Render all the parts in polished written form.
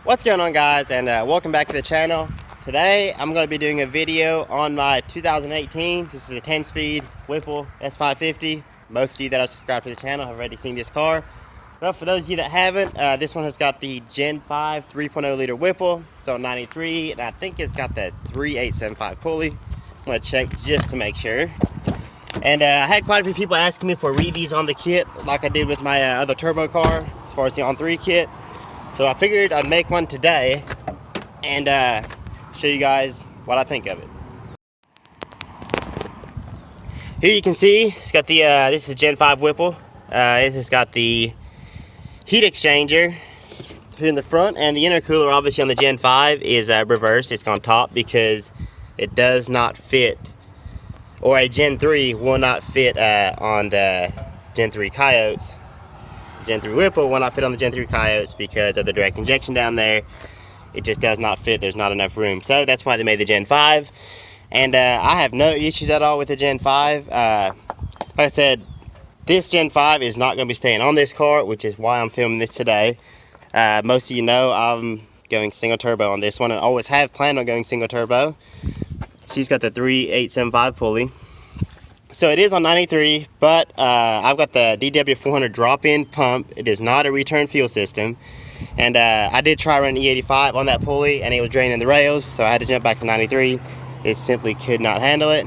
What's going on, guys, and welcome back to the channel. Today I'm going to be doing a video on my 2018. This is a 10-speed Whipple S550. Most of you that are subscribed to the channel have already seen this car, but for those of you that haven't, this one has got the Gen 5 3.0 liter Whipple. It's on 93, and I think it's got the 3875 pulley. I'm going to check just to make sure. And I had quite a few people asking me for reviews on the kit, like I did with my other turbo car, as far as the on3 kit. So I figured I'd make one today and show you guys what I think of it. Here you can see it's got the this is Gen 5 Whipple. It has got the heat exchanger here in the front, and the intercooler obviously on the Gen 5 is reversed. It's on top because it does not fit, or a Gen 3 will not fit on the Gen 3 Coyotes. Gen 3 Whipple will not fit on the Gen 3 Coyotes because of the direct injection down there. It just does not fit. There's not enough room. So that's why they made the Gen 5. And I have no issues at all with the Gen 5. Like I said, this Gen 5 is not going to be staying on this car, which is why I'm filming this today. Most of you know I'm going single turbo on this one, and always have planned on going single turbo. She's got the 3875 pulley. So it is on 93, but I've got the DW400 drop-in pump. It is not a return fuel system. And I did try running E85 on that pulley, and it was draining the rails, so I had to jump back to 93. It simply could not handle it.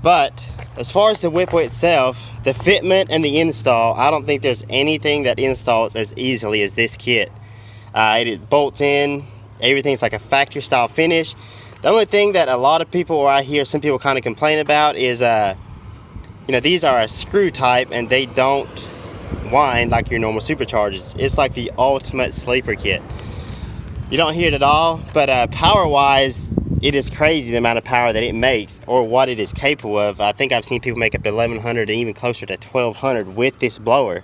But as far as the Whipple itself, the fitment and the install, I don't think there's anything that installs as easily as this kit. It bolts in, everything's like a factory style finish. The only thing that a lot of people, or I hear some people kind of complain about, is you know, these are a screw type and they don't wind like your normal Supercharged. It's like the ultimate sleeper kit. You don't hear it at all, but power wise, it is crazy the amount of power that it makes, or what it is capable of. I think I've seen people make up to 1100 and even closer to 1200 with this blower,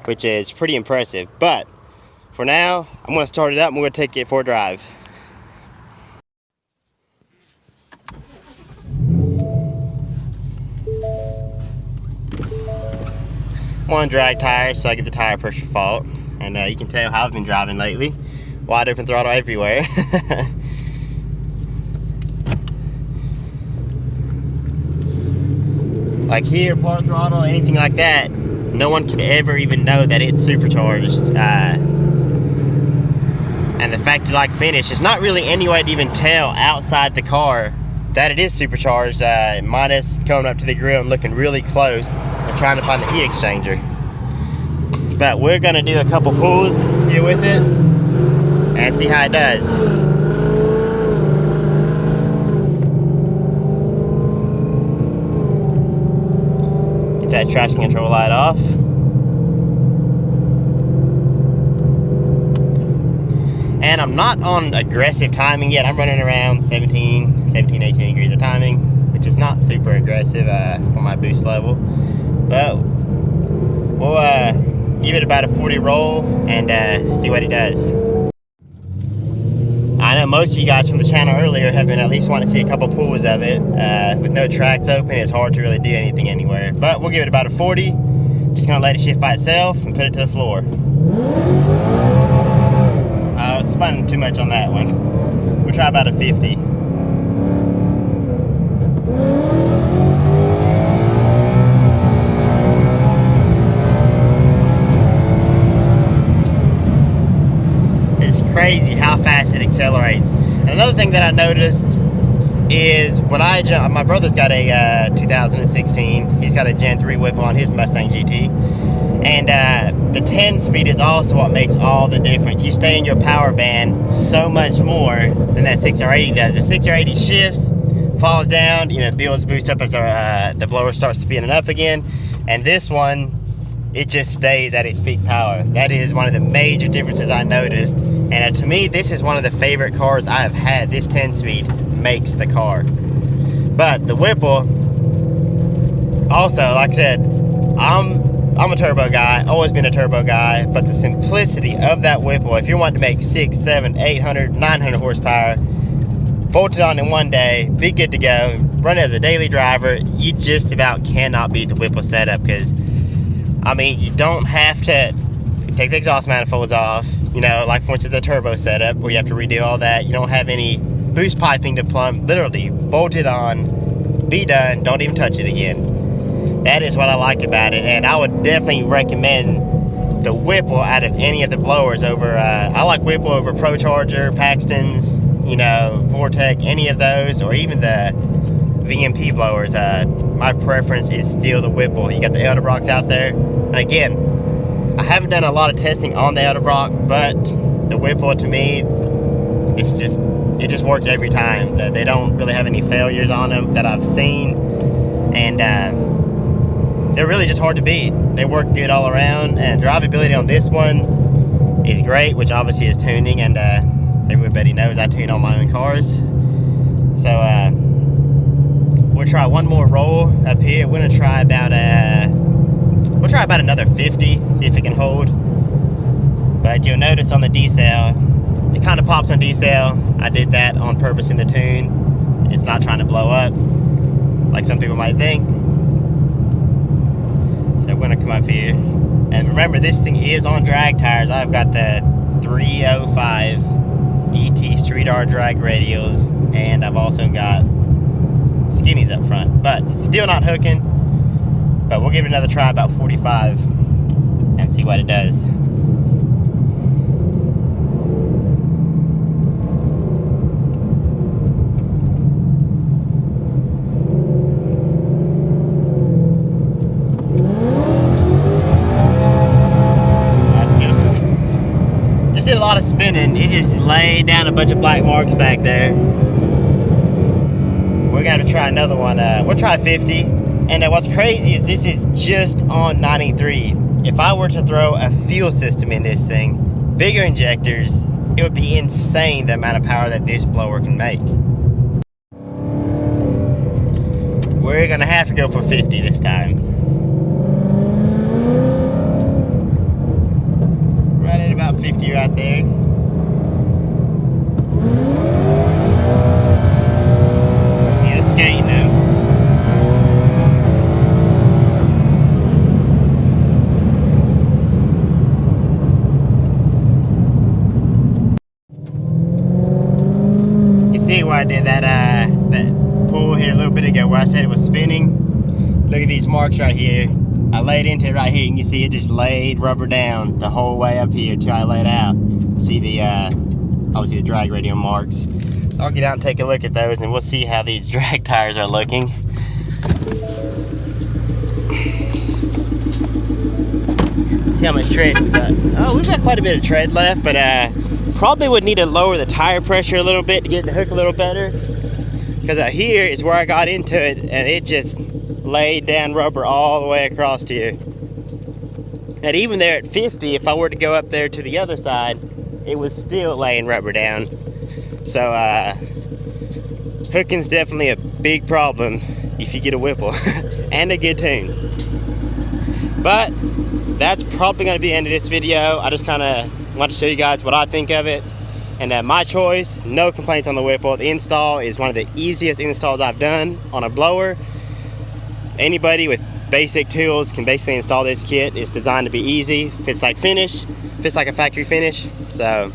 which is pretty impressive. But for now, I'm going to start it up and we're going to take it for a drive. One drag tire so I get the tire pressure fault, and you can tell how I've been driving lately. Wide open throttle everywhere. Like here, part throttle, anything like that, no one can ever even know that it's supercharged. And the factory like finish, it's not really any way to even tell outside the car that it is supercharged, minus coming up to the grill and looking really close and trying to find the heat exchanger. But we're gonna do a couple pulls here with it and see how it does. Get that traction control light off. And I'm not on aggressive timing yet. I'm running around 17, 18 degrees of timing, which is not super aggressive for my boost level. But we'll give it about a 40 roll and see what it does. I know most of you guys from the channel earlier have been at least wanting to see a couple pulls of it. With no tracks open, it's hard to really do anything anywhere. But we'll give it about a 40. Just gonna let it shift by itself and put it to the floor. I was spun too much on that one. We'll try about a 50. It's crazy how fast it accelerates. And another thing that I noticed is when I jump, my brother's got a 2016. He's got a Gen 3 Whipple on his Mustang GT. And the 10-speed is also what makes all the difference. You stay in your power band so much more than that 6R80 does. The 6R80 shifts, falls down, you know, builds boost up as the blower starts spinning up again. And this one, it just stays at its peak power. That is one of the major differences I noticed. And to me, this is one of the favorite cars I have had. This 10-speed makes the car. But the Whipple, also, like I said, I'm a turbo guy, always been a turbo guy, but the simplicity of that Whipple, if you're wanting to make 6, 7, 800, 900 horsepower, bolt it on in one day, be good to go, run it as a daily driver, you just about cannot beat the Whipple setup. Because I mean, you don't have to take the exhaust manifolds off, You know, like for instance the turbo setup where you have to redo all that. You don't have any boost piping to plumb. Literally bolt it on, be done, don't even touch it again. That is what I like about it, and I would definitely recommend the Whipple out of any of the blowers over, I like Whipple over Supercharged, Paxton's, you know, Vortec, any of those, or even the VMP blowers. My preference is still the Whipple. You got the Edelbrock's out there, and again, I haven't done a lot of testing on the Edelbrock, but the Whipple to me, it just works every time. They don't really have any failures on them that I've seen, and they're really just hard to beat. They work good all around, and drivability on this one is great, which obviously is tuning, and everybody knows I tune on my own cars. So we'll try one more roll up here. We're gonna try about we'll try about another 50, see if it can hold. But you'll notice on the decel, it kind of pops on decel. I did that on purpose in the tune. It's not trying to blow up like some people might think. So we're gonna come up here. And remember, this thing is on drag tires. I've got the 305 ET Street R drag radials, and I've also got skinnies up front, but still not hooking. But we'll give it another try about 45 and see what it does. Just did a lot of spinning. It just laid down a bunch of black marks back there. We're gonna try another one. We'll try 50. And what's crazy is this is just on 93. If I were to throw a fuel system in this thing, bigger injectors, it would be insane the amount of power that this blower can make. We're gonna have to go for 50 this time. Right at about 50 right there. Still skating though. See where I did that pull here a little bit ago where I said it was spinning. Look at these marks right here. I laid into it right here, and you see it just laid rubber down the whole way up here till I laid out. See the obviously the drag radial marks. I'll get out and take a look at those, and we'll see how these drag tires are looking. See how much tread we got. Oh, we've got quite a bit of tread left, but probably would need to lower the tire pressure a little bit to get the hook a little better, because out here is where I got into it, and it just laid down rubber all the way across here. And even there at 50, if I were to go up there to the other side, it was still laying rubber down. So hooking's definitely a big problem if you get a Whipple and a good tune. But that's probably going to be the end of this video. I just kind of want to show you guys what I think of it, and my choice. No complaints on the Whipple. The install is one of the easiest installs I've done on a blower. Anybody with basic tools can basically install this kit. It's designed to be easy, fits like a factory finish. So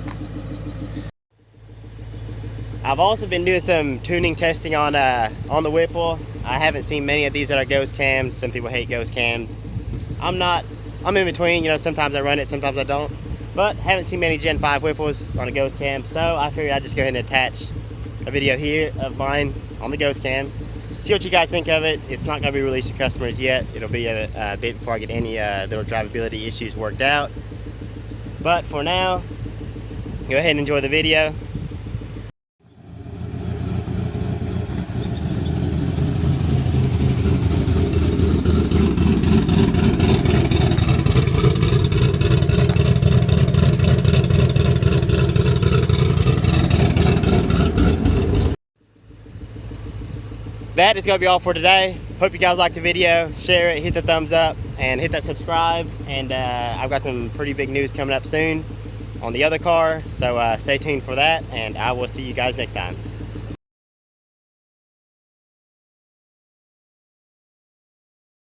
I've also been doing some tuning testing on the Whipple. I haven't seen many of these that are ghost cam. Some people hate ghost cam. I'm in between, you know, sometimes I run it, sometimes I don't. But haven't seen many Gen 5 Whipples on a ghost cam, so I figured I'd just go ahead and attach a video here of mine on the ghost cam. See what you guys think of it. It's not going to be released to customers yet. It'll be a bit before I get any little drivability issues worked out. But for now, go ahead and enjoy the video. That is going to be all for today. Hope you guys liked the video. Share it, hit the thumbs up, and hit that subscribe. And I've got some pretty big news coming up soon on the other car, so stay tuned for that, and I will see you guys next time.